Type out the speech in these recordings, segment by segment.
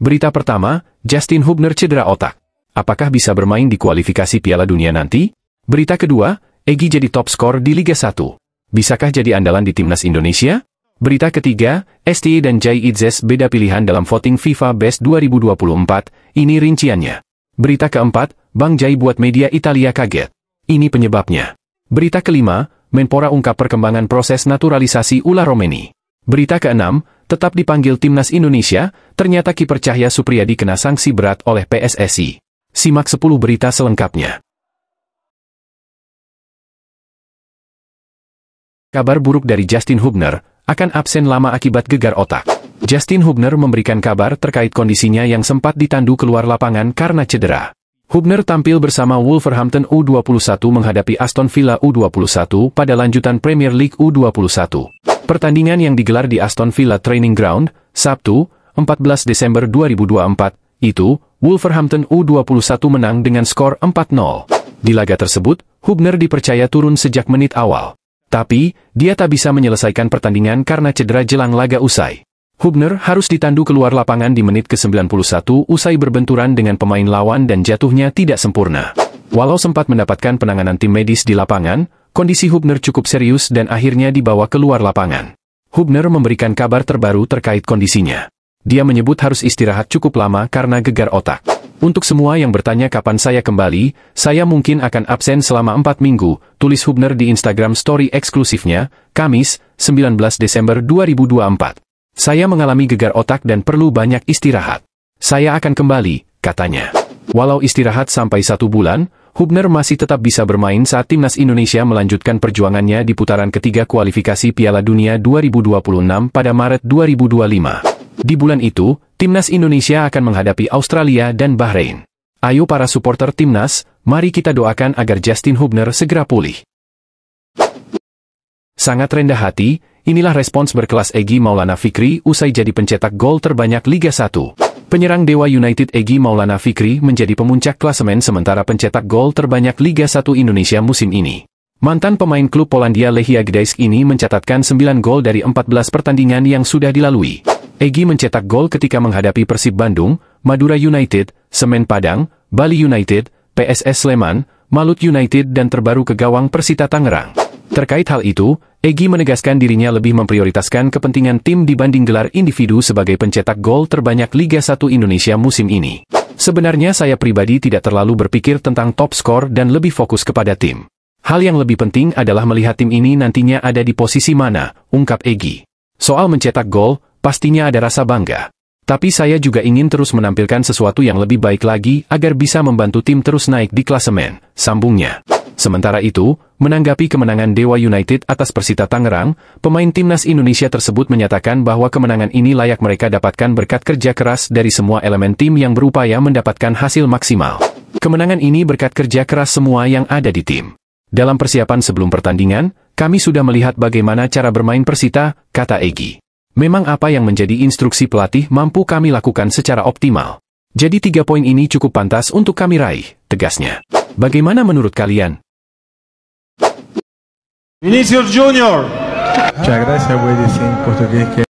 Berita pertama, Justin Hubner cedera otak. Apakah bisa bermain di kualifikasi Piala Dunia nanti? Berita kedua, Egy jadi top skor di Liga 1. Bisakah jadi andalan di timnas Indonesia? Berita ketiga, STY dan Jay Itzes beda pilihan dalam voting FIFA Best 2024, ini rinciannya. Berita keempat, Bang Jay buat media Italia kaget. Ini penyebabnya. Berita kelima, Menpora ungkap perkembangan proses naturalisasi Ula Romeni. Berita keenam, tetap dipanggil timnas Indonesia, ternyata kiper Cahya Supriyadi kena sanksi berat oleh PSSI. Simak 10 berita selengkapnya. Kabar buruk dari Justin Hubner, akan absen lama akibat gegar otak. Justin Hubner memberikan kabar terkait kondisinya yang sempat ditandu keluar lapangan karena cedera. Hubner tampil bersama Wolverhampton U21 menghadapi Aston Villa U21 pada lanjutan Premier League U21. Pertandingan yang digelar di Aston Villa Training Ground, Sabtu, 14 Desember 2024, itu, Wolverhampton U21 menang dengan skor 4-0. Di laga tersebut, Hubner dipercaya turun sejak menit awal. Tapi, dia tak bisa menyelesaikan pertandingan karena cedera jelang laga usai. Hubner harus ditandu keluar lapangan di menit ke-91 usai berbenturan dengan pemain lawan dan jatuhnya tidak sempurna. Walau sempat mendapatkan penanganan tim medis di lapangan, kondisi Hubner cukup serius dan akhirnya dibawa keluar lapangan. Hubner memberikan kabar terbaru terkait kondisinya. Dia menyebut harus istirahat cukup lama karena gegar otak. Untuk semua yang bertanya kapan saya kembali, saya mungkin akan absen selama 4 minggu, tulis Hubner di Instagram story eksklusifnya, Kamis, 19 Desember 2024. Saya mengalami gegar otak dan perlu banyak istirahat. Saya akan kembali, katanya. Walau istirahat sampai 1 bulan, Hubner masih tetap bisa bermain saat timnas Indonesia melanjutkan perjuangannya di putaran ketiga kualifikasi Piala Dunia 2026 pada Maret 2025. Di bulan itu, timnas Indonesia akan menghadapi Australia dan Bahrain. Ayo para supporter timnas, mari kita doakan agar Justin Hubner segera pulih. Sangat rendah hati, inilah respons berkelas Egy Maulana Fikri usai jadi pencetak gol terbanyak Liga 1. Penyerang Dewa United Egy Maulana Fikri menjadi pemuncak klasemen sementara pencetak gol terbanyak Liga 1 Indonesia musim ini. Mantan pemain klub Polandia Lechia Gdańsk ini mencatatkan 9 gol dari 14 pertandingan yang sudah dilalui. Egy mencetak gol ketika menghadapi Persib Bandung, Madura United, Semen Padang, Bali United, PSS Sleman, Malut United dan terbaru ke gawang Persita Tangerang. Terkait hal itu, Egy menegaskan dirinya lebih memprioritaskan kepentingan tim dibanding gelar individu sebagai pencetak gol terbanyak Liga 1 Indonesia musim ini. Sebenarnya saya pribadi tidak terlalu berpikir tentang top skor dan lebih fokus kepada tim. Hal yang lebih penting adalah melihat tim ini nantinya ada di posisi mana, ungkap Egy. Soal mencetak gol, pastinya ada rasa bangga. Tapi saya juga ingin terus menampilkan sesuatu yang lebih baik lagi agar bisa membantu tim terus naik di klasemen, sambungnya. Sementara itu, menanggapi kemenangan Dewa United atas Persita Tangerang, pemain timnas Indonesia tersebut menyatakan bahwa kemenangan ini layak mereka dapatkan berkat kerja keras dari semua elemen tim yang berupaya mendapatkan hasil maksimal. Kemenangan ini berkat kerja keras semua yang ada di tim. Dalam persiapan sebelum pertandingan, kami sudah melihat bagaimana cara bermain Persita, kata Egy. Memang apa yang menjadi instruksi pelatih mampu kami lakukan secara optimal. Jadi 3 poin ini cukup pantas untuk kami raih, tegasnya. Bagaimana menurut kalian? Vinicius Junior.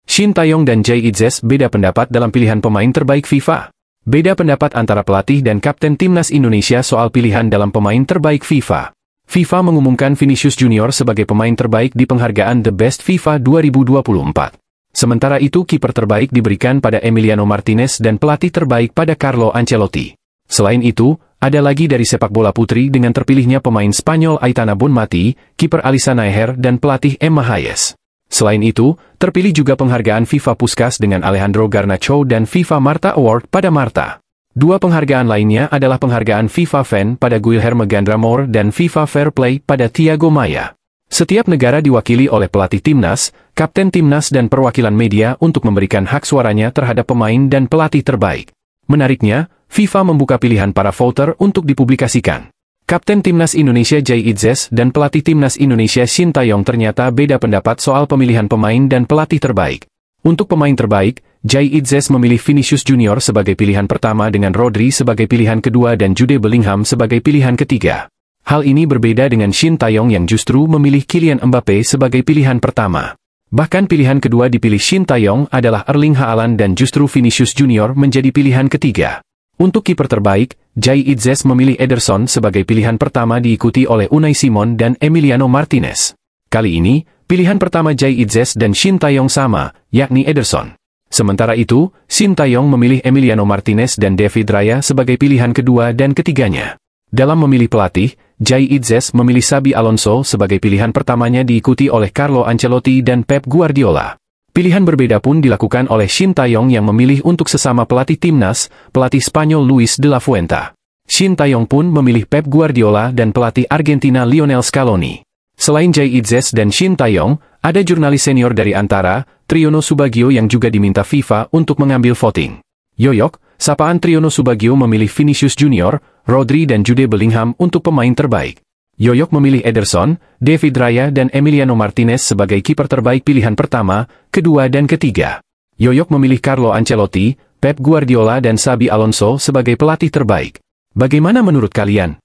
Shin Tae-yong dan Jay Itzes beda pendapat dalam pilihan pemain terbaik FIFA. Beda pendapat antara pelatih dan kapten timnas Indonesia soal pilihan dalam pemain terbaik FIFA. FIFA mengumumkan Vinicius Junior sebagai pemain terbaik di penghargaan The Best FIFA 2024. Sementara itu kiper terbaik diberikan pada Emiliano Martinez dan pelatih terbaik pada Carlo Ancelotti. Selain itu, ada lagi dari sepak bola putri dengan terpilihnya pemain Spanyol Aitana Bonmati, kiper Alisa Naeher dan pelatih Emma Hayes. Selain itu, terpilih juga penghargaan FIFA Puskás dengan Alejandro Garnacho dan FIFA Marta Award pada Marta. 2 penghargaan lainnya adalah penghargaan FIFA Fan pada Guilherme Gandramor dan FIFA Fair Play pada Thiago Maia. Setiap negara diwakili oleh pelatih timnas, kapten timnas dan perwakilan media untuk memberikan hak suaranya terhadap pemain dan pelatih terbaik. Menariknya, FIFA membuka pilihan para voter untuk dipublikasikan. Kapten timnas Indonesia Jay Itzes dan pelatih timnas Indonesia Shin Tae-yong ternyata beda pendapat soal pemilihan pemain dan pelatih terbaik. Untuk pemain terbaik, Jay Itzes memilih Vinicius Junior sebagai pilihan pertama dengan Rodri sebagai pilihan kedua dan Jude Bellingham sebagai pilihan ketiga. Hal ini berbeda dengan Shin Tae-yong yang justru memilih Kylian Mbappe sebagai pilihan pertama. Bahkan pilihan kedua dipilih Shin Tae-yong adalah Erling Haaland dan justru Vinicius Junior menjadi pilihan ketiga. Untuk kiper terbaik, Jai Itzes memilih Ederson sebagai pilihan pertama diikuti oleh Unai Simon dan Emiliano Martinez. Kali ini, pilihan pertama Jai Itzes dan Shin Tae-yong sama, yakni Ederson. Sementara itu, Shin Tae-yong memilih Emiliano Martinez dan David Raya sebagai pilihan kedua dan ketiganya. Dalam memilih pelatih, Jai Itzes memilih Xabi Alonso sebagai pilihan pertamanya diikuti oleh Carlo Ancelotti dan Pep Guardiola. Pilihan berbeda pun dilakukan oleh Shin Tae-yong yang memilih untuk sesama pelatih timnas, pelatih Spanyol Luis de la Fuente. Shin Tae-yong pun memilih Pep Guardiola dan pelatih Argentina Lionel Scaloni. Selain Jai Itzes dan Shin Tae-yong, ada jurnalis senior dari Antara, Triono Subagio yang juga diminta FIFA untuk mengambil voting. Yoyok, sapaan Triono Subagio memilih Vinicius Junior, Rodri dan Jude Bellingham untuk pemain terbaik. Yoyok memilih Ederson, David Raya dan Emiliano Martinez sebagai kiper terbaik pilihan pertama, kedua dan ketiga. Yoyok memilih Carlo Ancelotti, Pep Guardiola dan Xabi Alonso sebagai pelatih terbaik. Bagaimana menurut kalian?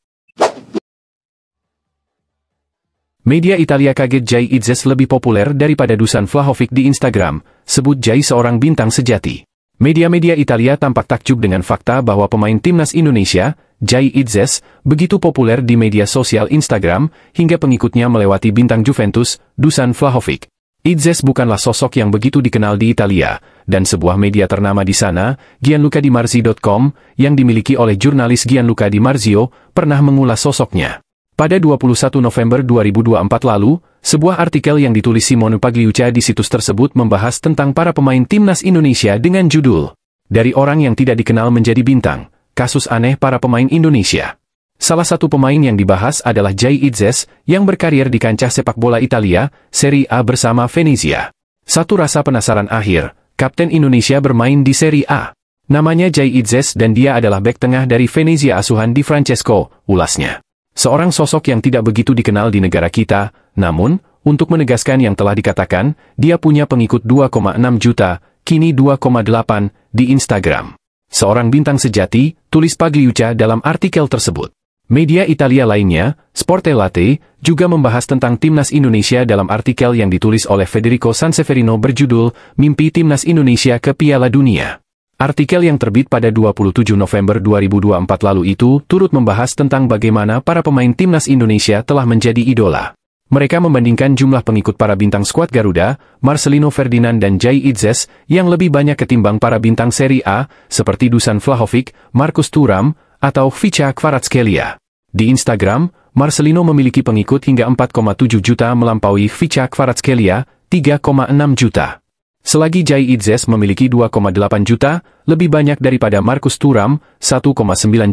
Media Italia kaget Jai Itzes lebih populer daripada Dusan Vlahovic di Instagram, sebut Jai seorang bintang sejati. Media-media Italia tampak takjub dengan fakta bahwa pemain timnas Indonesia, Jai Itzes, begitu populer di media sosial Instagram, hingga pengikutnya melewati bintang Juventus, Dusan Vlahovic. Itzes bukanlah sosok yang begitu dikenal di Italia, dan sebuah media ternama di sana, GianlucaDiMarzio.com, yang dimiliki oleh jurnalis Gianluca Di Marzio, pernah mengulas sosoknya. Pada 21 November 2024 lalu, sebuah artikel yang ditulis Simone Pagliuca di situs tersebut membahas tentang para pemain timnas Indonesia dengan judul "Dari Orang Yang Tidak Dikenal Menjadi Bintang, Kasus Aneh Para Pemain Indonesia". Salah satu pemain yang dibahas adalah Jai Itzes, yang berkarir di kancah sepak bola Italia, Serie A bersama Venezia. Satu rasa penasaran akhir, kapten Indonesia bermain di Serie A. Namanya Jai Itzes dan dia adalah bek tengah dari Venezia asuhan Di Francesco, ulasnya. Seorang sosok yang tidak begitu dikenal di negara kita, namun, untuk menegaskan yang telah dikatakan, dia punya pengikut 2,6 juta, kini 2,8, di Instagram. Seorang bintang sejati, tulis Pagliuca dalam artikel tersebut. Media Italia lainnya, Sportellate, juga membahas tentang timnas Indonesia dalam artikel yang ditulis oleh Federico Sanseverino berjudul "Mimpi Timnas Indonesia ke Piala Dunia". Artikel yang terbit pada 27 November 2024 lalu itu turut membahas tentang bagaimana para pemain timnas Indonesia telah menjadi idola. Mereka membandingkan jumlah pengikut para bintang skuad Garuda, Marcelino Ferdinand dan Jai Itzes, yang lebih banyak ketimbang para bintang Serie A, seperti Dusan Vlahovic, Marcus Thuram, atau Vicha Kvaratskhelia. Di Instagram, Marcelino memiliki pengikut hingga 4,7 juta melampaui Vicha Kvaratskhelia, 3,6 juta. Selagi Jai Itzes memiliki 2,8 juta, lebih banyak daripada Marcus Thuram, 1,9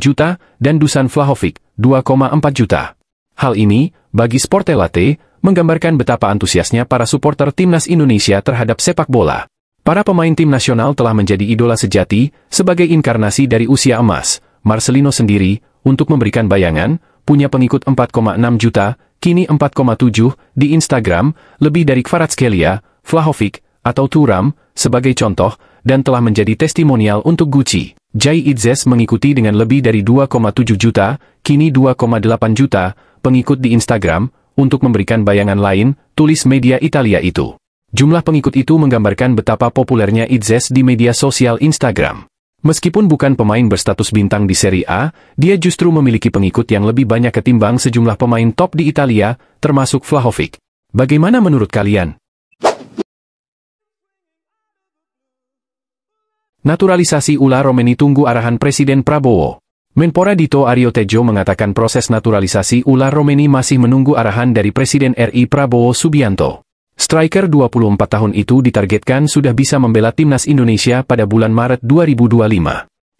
juta, dan Dusan Vlahovic, 2,4 juta. Hal ini, bagi Sportellate, menggambarkan betapa antusiasnya para supporter timnas Indonesia terhadap sepak bola. Para pemain tim nasional telah menjadi idola sejati, sebagai inkarnasi dari usia emas. Marcelino sendiri, untuk memberikan bayangan, punya pengikut 4,6 juta, kini 4,7 di Instagram, lebih dari Kvaratskhelia, Vlahovic, atau Thuram, sebagai contoh, dan telah menjadi testimonial untuk Gucci. Jai Itzes mengikuti dengan lebih dari 2,7 juta, kini 2,8 juta, pengikut di Instagram. Untuk memberikan bayangan lain, tulis media Italia itu. Jumlah pengikut itu menggambarkan betapa populernya Itzes di media sosial Instagram. Meskipun bukan pemain berstatus bintang di Serie A, dia justru memiliki pengikut yang lebih banyak ketimbang sejumlah pemain top di Italia, termasuk Vlahovic. Bagaimana menurut kalian? Naturalisasi Ula Romeni tunggu arahan Presiden Prabowo. Menpora Dito Aryo Tejo mengatakan proses naturalisasi Ula Romeni masih menunggu arahan dari Presiden RI Prabowo Subianto. Striker 24 tahun itu ditargetkan sudah bisa membela timnas Indonesia pada bulan Maret 2025.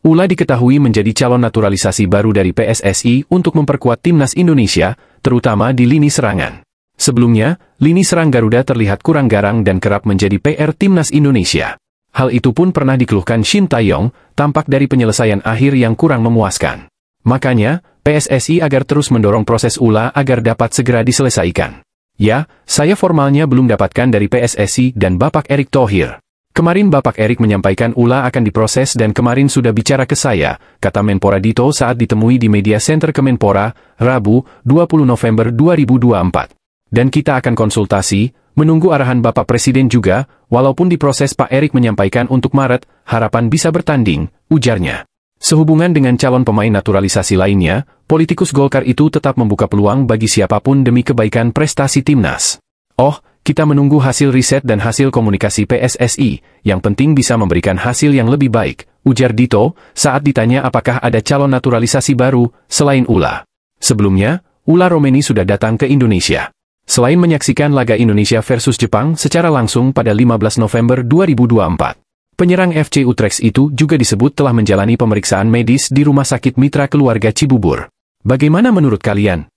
Ula diketahui menjadi calon naturalisasi baru dari PSSI untuk memperkuat timnas Indonesia, terutama di lini serangan. Sebelumnya, lini serang Garuda terlihat kurang garang dan kerap menjadi PR timnas Indonesia. Hal itu pun pernah dikeluhkan Shin Tae-yong, tampak dari penyelesaian akhir yang kurang memuaskan. Makanya, PSSI agar terus mendorong proses Ula agar dapat segera diselesaikan. Ya, saya formalnya belum dapatkan dari PSSI dan Bapak Erick Thohir. Kemarin Bapak Erick menyampaikan Ula akan diproses dan kemarin sudah bicara ke saya, kata Menpora Dito saat ditemui di Media Center Kemenpora, Rabu, 20 November 2024. Dan kita akan konsultasi, Menunggu arahan Bapak Presiden juga, walaupun di proses Pak Erik menyampaikan untuk Maret, harapan bisa bertanding, ujarnya. Sehubungan dengan calon pemain naturalisasi lainnya, politikus Golkar itu tetap membuka peluang bagi siapapun demi kebaikan prestasi timnas. Oh, kita menunggu hasil riset dan hasil komunikasi PSSI, yang penting bisa memberikan hasil yang lebih baik, ujar Dito, saat ditanya apakah ada calon naturalisasi baru, selain Ula. Sebelumnya, Ula Romeni sudah datang ke Indonesia. Selain menyaksikan laga Indonesia versus Jepang secara langsung pada 15 November 2024. Penyerang FC Utrecht itu juga disebut telah menjalani pemeriksaan medis di Rumah Sakit Mitra Keluarga Cibubur. Bagaimana menurut kalian?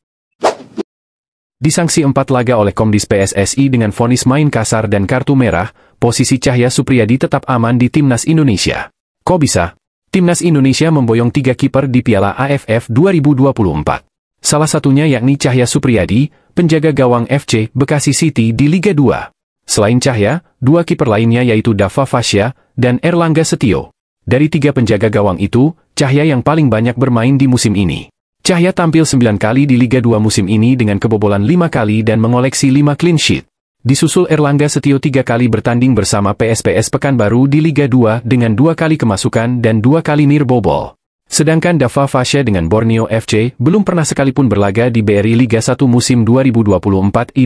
Disanksi 4 laga oleh Komdis PSSI dengan vonis main kasar dan kartu merah, posisi Cahya Supriyadi tetap aman di Timnas Indonesia. Kok bisa? Timnas Indonesia memboyong 3 kiper di Piala AFF 2024. Salah satunya yakni Cahya Supriyadi, penjaga gawang FC Bekasi City di Liga 2. Selain Cahya, 2 kiper lainnya yaitu Dava Fasya dan Erlangga Setio. Dari 3 penjaga gawang itu, Cahya yang paling banyak bermain di musim ini. Cahya tampil 9 kali di Liga 2 musim ini dengan kebobolan 5 kali dan mengoleksi 5 clean sheet. Disusul Erlangga Setio 3 kali bertanding bersama PSPS Pekanbaru di Liga 2 dengan 2 kali kemasukan dan 2 kali nirbobol. Sedangkan Dava Fasya dengan Borneo FC belum pernah sekalipun berlaga di BRI Liga 1 musim 2024-2025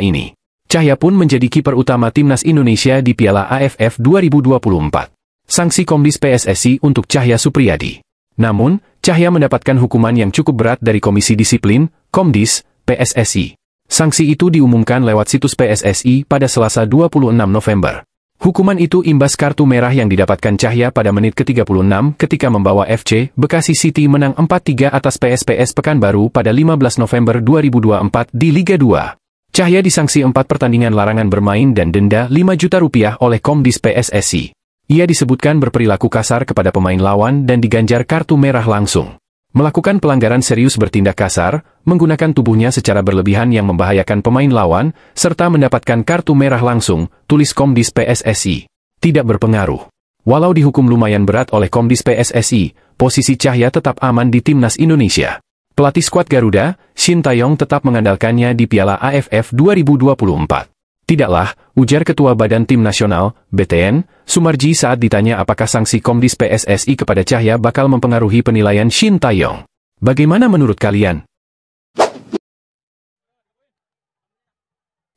ini. Cahya pun menjadi kiper utama Timnas Indonesia di Piala AFF 2024. Sanksi Komdis PSSI untuk Cahya Supriyadi. Namun, Cahya mendapatkan hukuman yang cukup berat dari Komisi Disiplin, Komdis, PSSI. Sanksi itu diumumkan lewat situs PSSI pada Selasa 26 November. Hukuman itu imbas kartu merah yang didapatkan Cahya pada menit ke-36 ketika membawa FC Bekasi City menang 4-3 atas PSPS Pekanbaru pada 15 November 2024 di Liga 2. Cahya disanksi 4 pertandingan larangan bermain dan denda 5 juta rupiah oleh Komdis PSSI. Ia disebutkan berperilaku kasar kepada pemain lawan dan diganjar kartu merah langsung. Melakukan pelanggaran serius bertindak kasar, menggunakan tubuhnya secara berlebihan yang membahayakan pemain lawan, serta mendapatkan kartu merah langsung, tulis Komdis PSSI. Tidak berpengaruh. Walau dihukum lumayan berat oleh Komdis PSSI, posisi Cahya tetap aman di Timnas Indonesia. Pelatih skuad Garuda, Shin Taeyong tetap mengandalkannya di Piala AFF 2024. Tidaklah, ujar Ketua Badan Tim Nasional, BTN, Sumarji saat ditanya apakah sanksi Komdis PSSI kepada Cahya bakal mempengaruhi penilaian Shin Taeyong. Bagaimana menurut kalian?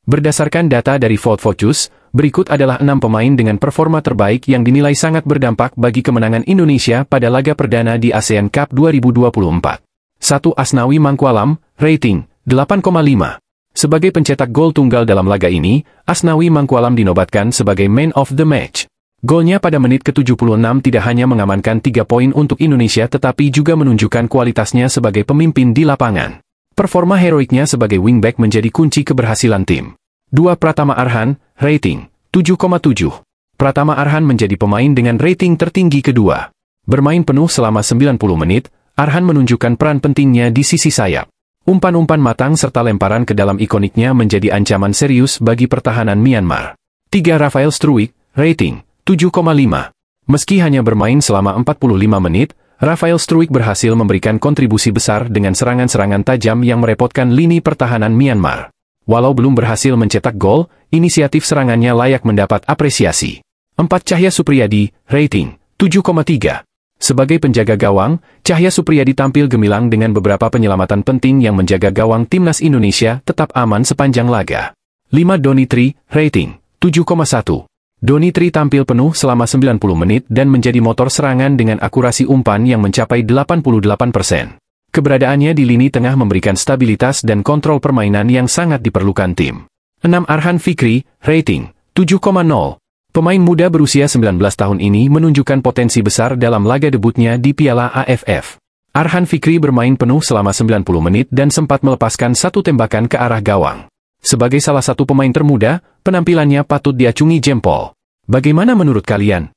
Berdasarkan data dari Vote-Vocus, berikut adalah 6 pemain dengan performa terbaik yang dinilai sangat berdampak bagi kemenangan Indonesia pada laga perdana di ASEAN Cup 2024. 1. Asnawi Mangkualam, rating 8,5. Sebagai pencetak gol tunggal dalam laga ini, Asnawi Mangkualam dinobatkan sebagai man of the match. Golnya pada menit ke-76 tidak hanya mengamankan 3 poin untuk Indonesia tetapi juga menunjukkan kualitasnya sebagai pemimpin di lapangan. Performa heroiknya sebagai wingback menjadi kunci keberhasilan tim. 2. Pratama Arhan, rating 7,7. Pratama Arhan menjadi pemain dengan rating tertinggi kedua. Bermain penuh selama 90 menit, Arhan menunjukkan peran pentingnya di sisi sayap. Umpan-umpan matang serta lemparan ke dalam ikoniknya menjadi ancaman serius bagi pertahanan Myanmar. 3. Rafael Struijk, rating 7,5. Meski hanya bermain selama 45 menit, Rafael Struijk berhasil memberikan kontribusi besar dengan serangan-serangan tajam yang merepotkan lini pertahanan Myanmar. Walau belum berhasil mencetak gol, inisiatif serangannya layak mendapat apresiasi. 4. Cahya Supriyadi, rating 7,3. Sebagai penjaga gawang, Cahya Supriyadi tampil gemilang dengan beberapa penyelamatan penting yang menjaga gawang Timnas Indonesia tetap aman sepanjang laga. 5. Doni Tri, rating 7,1. Doni Tri tampil penuh selama 90 menit dan menjadi motor serangan dengan akurasi umpan yang mencapai 88%. Keberadaannya di lini tengah memberikan stabilitas dan kontrol permainan yang sangat diperlukan tim. 6. Arhan Fikri, rating 7,0. Pemain muda berusia 19 tahun ini menunjukkan potensi besar dalam laga debutnya di Piala AFF. Arhan Fikri bermain penuh selama 90 menit dan sempat melepaskan 1 tembakan ke arah gawang. Sebagai salah satu pemain termuda, penampilannya patut diacungi jempol. Bagaimana menurut kalian?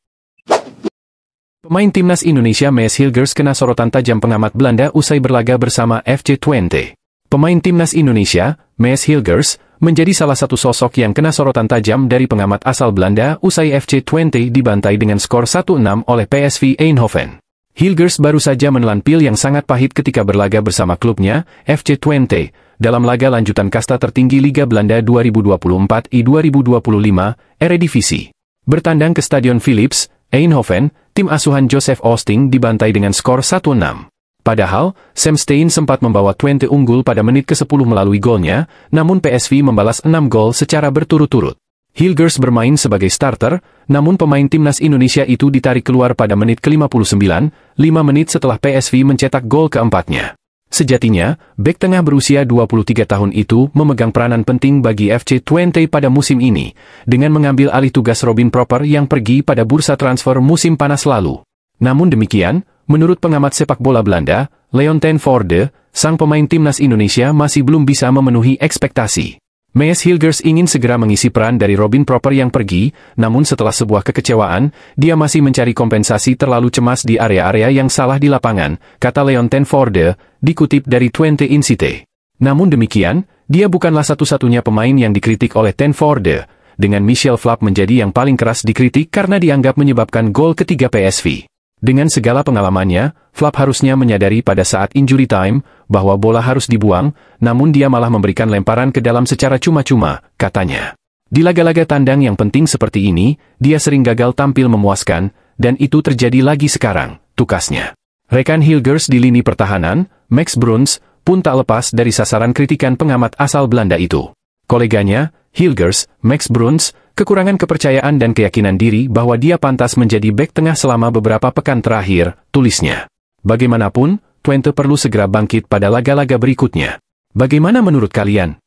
Pemain Timnas Indonesia Mees Hilgers kena sorotan tajam pengamat Belanda usai berlaga bersama FC Twente. Pemain Timnas Indonesia, Mees Hilgers, menjadi salah satu sosok yang kena sorotan tajam dari pengamat asal Belanda usai FC Twente dibantai dengan skor 1-6 oleh PSV Eindhoven. Hilgers baru saja menelan pil yang sangat pahit ketika berlaga bersama klubnya, FC Twente, dalam laga lanjutan kasta tertinggi Liga Belanda 2024 I-2025, Eredivisie. Bertandang ke Stadion Philips, Eindhoven, tim asuhan Joseph Oosting dibantai dengan skor 1-6. Padahal, Sam Stein sempat membawa Twente unggul pada menit ke-10 melalui golnya, namun PSV membalas 6 gol secara berturut-turut. Hilgers bermain sebagai starter, namun pemain timnas Indonesia itu ditarik keluar pada menit ke-59, 5 menit setelah PSV mencetak gol keempatnya. Sejatinya, bek tengah berusia 23 tahun itu memegang peranan penting bagi FC Twente pada musim ini, dengan mengambil alih tugas Robin Proper yang pergi pada bursa transfer musim panas lalu. Namun demikian, menurut pengamat sepak bola Belanda, Leon ten Voorde, sang pemain timnas Indonesia masih belum bisa memenuhi ekspektasi. Mees Hilgers ingin segera mengisi peran dari Robin Proper yang pergi, namun setelah sebuah kekecewaan, dia masih mencari kompensasi terlalu cemas di area-area yang salah di lapangan, kata Leon ten Voorde, dikutip dari Twente Incite. Namun demikian, dia bukanlah satu-satunya pemain yang dikritik oleh ten Voorde, dengan Michel Flapp menjadi yang paling keras dikritik karena dianggap menyebabkan gol ketiga PSV. Dengan segala pengalamannya, Flapp harusnya menyadari pada saat injury time, bahwa bola harus dibuang, namun dia malah memberikan lemparan ke dalam secara cuma-cuma, katanya. Di laga-laga tandang yang penting seperti ini, dia sering gagal tampil memuaskan, dan itu terjadi lagi sekarang, tukasnya. Rekan Hilgers di lini pertahanan, Max Bruns, pun tak lepas dari sasaran kritikan pengamat asal Belanda itu. Koleganya, Hilgers, Max Bruns, kekurangan kepercayaan dan keyakinan diri bahwa dia pantas menjadi bek tengah selama beberapa pekan terakhir, tulisnya. Bagaimanapun, Twente perlu segera bangkit pada laga-laga berikutnya. Bagaimana menurut kalian?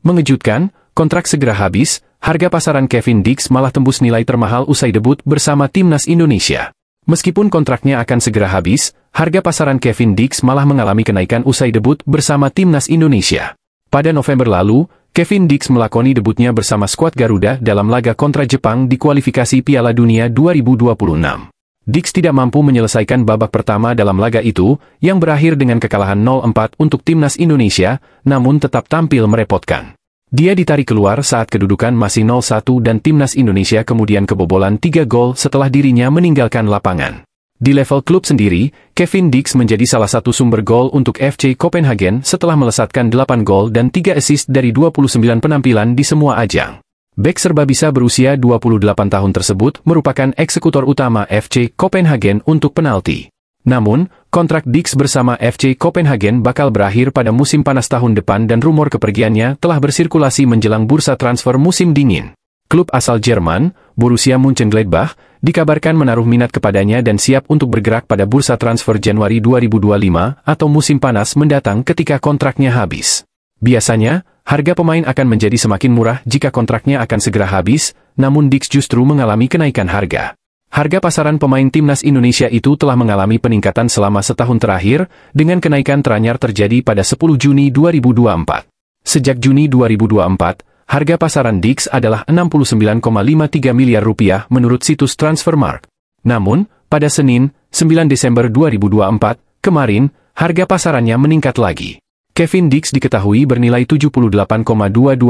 Mengejutkan, kontrak segera habis, harga pasaran Kevin Dix malah tembus nilai termahal usai debut bersama timnas Indonesia. Meskipun kontraknya akan segera habis, harga pasaran Kevin Dix malah mengalami kenaikan usai debut bersama timnas Indonesia. Pada November lalu, Kevin Dix melakoni debutnya bersama skuad Garuda dalam laga kontra Jepang di kualifikasi Piala Dunia 2026. Dix tidak mampu menyelesaikan babak pertama dalam laga itu, yang berakhir dengan kekalahan 0-4 untuk timnas Indonesia, namun tetap tampil merepotkan. Dia ditarik keluar saat kedudukan masih 0-1 dan timnas Indonesia kemudian kebobolan 3 gol setelah dirinya meninggalkan lapangan. Di level klub sendiri, Kevin Dix menjadi salah satu sumber gol untuk FC Copenhagen setelah melesatkan 8 gol dan 3 assist dari 29 penampilan di semua ajang. Bek serbabisa berusia 28 tahun tersebut merupakan eksekutor utama FC Copenhagen untuk penalti. Namun, kontrak Dix bersama FC Copenhagen bakal berakhir pada musim panas tahun depan dan rumor kepergiannya telah bersirkulasi menjelang bursa transfer musim dingin. Klub asal Jerman, Borussia Mönchengladbach, dikabarkan menaruh minat kepadanya dan siap untuk bergerak pada bursa transfer Januari 2025 atau musim panas mendatang ketika kontraknya habis. Biasanya, harga pemain akan menjadi semakin murah jika kontraknya akan segera habis, namun Dix justru mengalami kenaikan harga. Harga pasaran pemain timnas Indonesia itu telah mengalami peningkatan selama setahun terakhir, dengan kenaikan teranyar terjadi pada 10 Juni 2024. Sejak Juni 2024, harga pasaran Dix adalah 69,53 miliar rupiah menurut situs Transfermarkt. Namun, pada Senin, 9 Desember 2024, kemarin, harga pasarannya meningkat lagi. Kevin Dix diketahui bernilai 78,22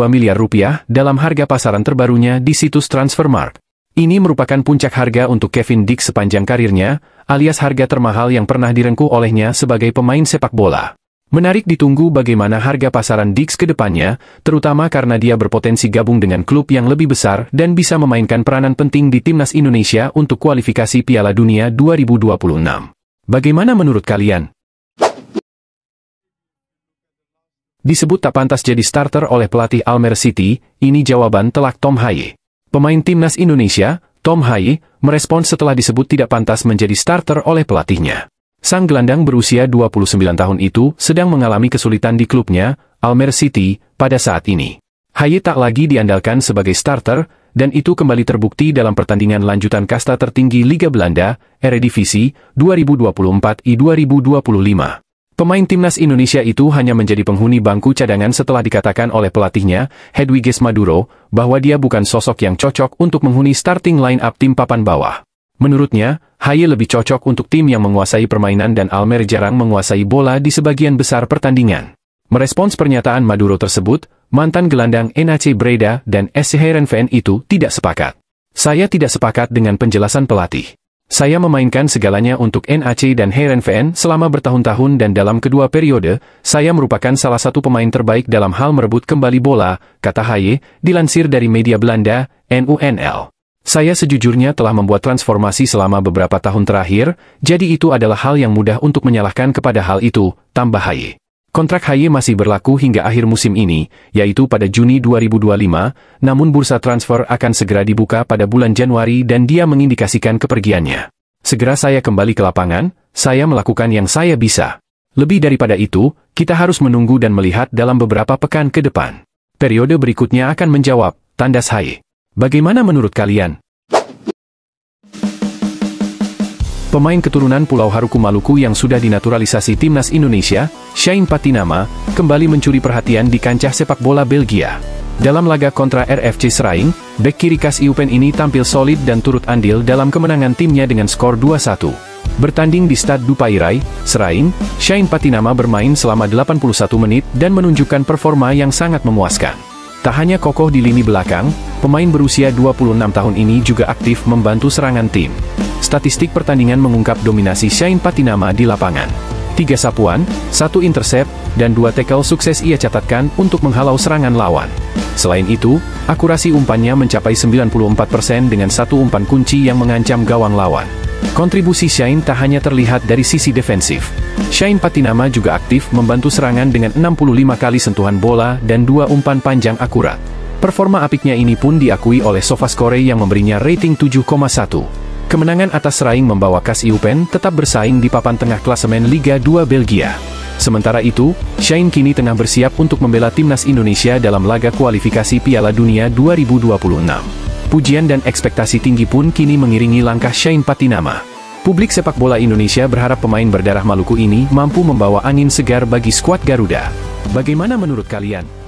miliar rupiah dalam harga pasaran terbarunya di situs Transfermarkt. Ini merupakan puncak harga untuk Kevin Dix sepanjang karirnya, alias harga termahal yang pernah direngkuh olehnya sebagai pemain sepak bola. Menarik ditunggu bagaimana harga pasaran Dix ke depannya, terutama karena dia berpotensi gabung dengan klub yang lebih besar dan bisa memainkan peranan penting di timnas Indonesia untuk kualifikasi Piala Dunia 2026. Bagaimana menurut kalian? Disebut tak pantas jadi starter oleh pelatih Almere City, ini jawaban telak Tom Haye. Pemain timnas Indonesia, Tom Haye, merespons setelah disebut tidak pantas menjadi starter oleh pelatihnya. Sang gelandang berusia 29 tahun itu sedang mengalami kesulitan di klubnya, Almere City, pada saat ini. Haye tak lagi diandalkan sebagai starter, dan itu kembali terbukti dalam pertandingan lanjutan kasta tertinggi Liga Belanda, Eredivisie, 2024 I-2025. Pemain timnas Indonesia itu hanya menjadi penghuni bangku cadangan setelah dikatakan oleh pelatihnya, Hedwiges Maduro, bahwa dia bukan sosok yang cocok untuk menghuni starting line-up tim papan bawah. Menurutnya, Haye lebih cocok untuk tim yang menguasai permainan dan Almere jarang menguasai bola di sebagian besar pertandingan. Merespons pernyataan Maduro tersebut, mantan gelandang NAC Breda dan SC Heerenveen itu tidak sepakat. Saya tidak sepakat dengan penjelasan pelatih. Saya memainkan segalanya untuk NAC dan Heerenveen selama bertahun-tahun dan dalam kedua periode, saya merupakan salah satu pemain terbaik dalam hal merebut kembali bola, kata Haye, dilansir dari media Belanda, NUNL. Saya sejujurnya telah membuat transformasi selama beberapa tahun terakhir, jadi itu adalah hal yang mudah untuk menyalahkan kepada hal itu, tambah Haye. Kontrak Haye masih berlaku hingga akhir musim ini, yaitu pada Juni 2025, namun bursa transfer akan segera dibuka pada bulan Januari dan dia mengindikasikan kepergiannya. Segera saya kembali ke lapangan, saya melakukan yang saya bisa. Lebih daripada itu, kita harus menunggu dan melihat dalam beberapa pekan ke depan. Periode berikutnya akan menjawab, tandas Haye. Bagaimana menurut kalian? Pemain keturunan Pulau Haruku Maluku yang sudah dinaturalisasi timnas Indonesia, Shane Patinama, kembali mencuri perhatian di kancah sepak bola Belgia. Dalam laga kontra RFC Seraing, bek kiri khas Eupen ini tampil solid dan turut andil dalam kemenangan timnya dengan skor 2-1. Bertanding di Stade du Payrai, Seraing, Shane Patinama bermain selama 81 menit dan menunjukkan performa yang sangat memuaskan. Tak hanya kokoh di lini belakang, pemain berusia 26 tahun ini juga aktif membantu serangan tim. Statistik pertandingan mengungkap dominasi Shane Patinama di lapangan. 3 sapuan, 1 intercept, dan 2 tackle sukses ia catatkan untuk menghalau serangan lawan. Selain itu, akurasi umpannya mencapai 94% dengan 1 umpan kunci yang mengancam gawang lawan. Kontribusi Shane tak hanya terlihat dari sisi defensif. Shane Patinama juga aktif membantu serangan dengan 65 kali sentuhan bola dan 2 umpan panjang akurat. Performa apiknya ini pun diakui oleh SofaScore yang memberinya rating 7,1. Kemenangan atas Seraing membawa KAS Eupen tetap bersaing di papan tengah klasemen Liga 2 Belgia. Sementara itu, Shane kini tengah bersiap untuk membela timnas Indonesia dalam laga kualifikasi Piala Dunia 2026. Pujian dan ekspektasi tinggi pun kini mengiringi langkah Shane Patinama. Publik sepak bola Indonesia berharap pemain berdarah Maluku ini mampu membawa angin segar bagi skuad Garuda. Bagaimana menurut kalian?